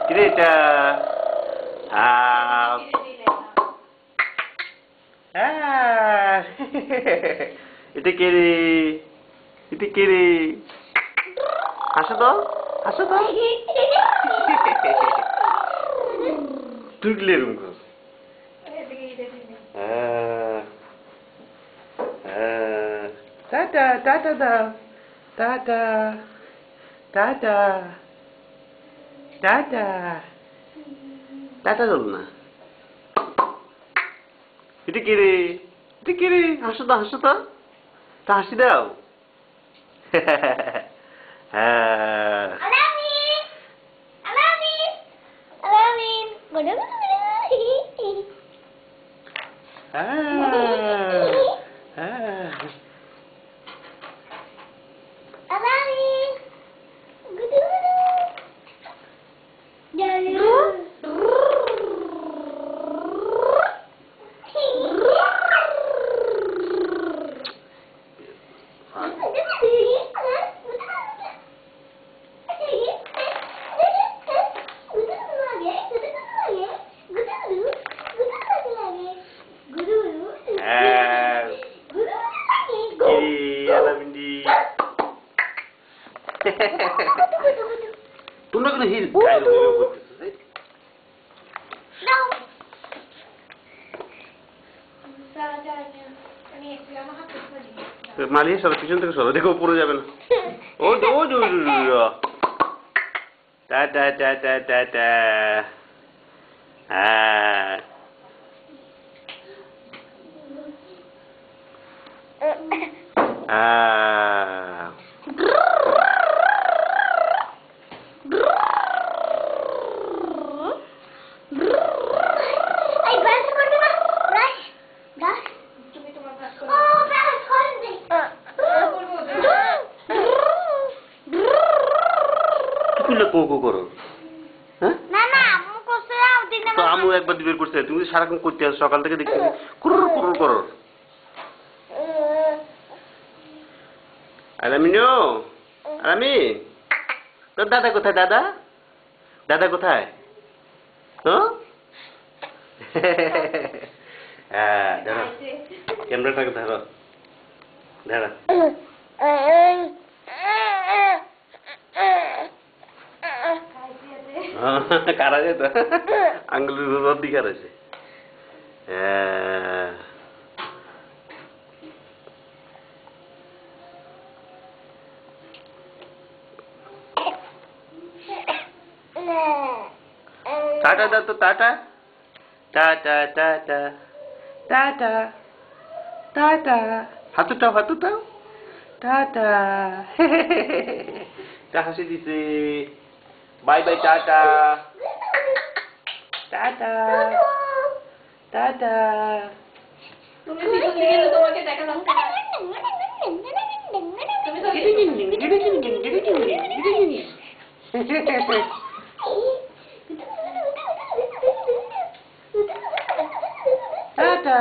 কিরে এটা এটা কে রে? এটা কে রে? হাসো তো, হাসো তো। তুই গেলে এরকম কর। টাটা টাটা দাও, টাটা টাটা টাটা টাটা বল না। এটা কে রে? এটা কে রে? হাসো তো, হাসো তো, তা হাসি দাও। হ্যাঁ তোমরা কোনো হিল মালিয়ে সরো, পিছন থেকে সরো, দেখো পড়ে যাবে না। ও টাটা টাটা টাটা। হ্যাঁ কোকো করো। হ্যাঁ তো আমু একবার বের করছে, তুমি সারাক্ষণ করতে আসো, সকাল থেকে দেখছি কুরুর কুরুর করো। আলামিনো, আলামি, তোর দাদা কোথায়? দাদা, দাদা কোথায়? তো হ্যাঁ দাঁড়া, ক্যামেরাটাকে ধরো, দাঁড়া। কারা যেত আঙ্গুলের রোদ দিকে রয়েছে। টাটা দাও তো, tata tata tata tata tata, হাতুটাও হাতুটাও, টাটা। তা হাসি দিছে। Bye bye, tata tata tata. তুমি পিছন দিকে গেলে তোমাকে দেখা যাচ্ছে না। টাটা।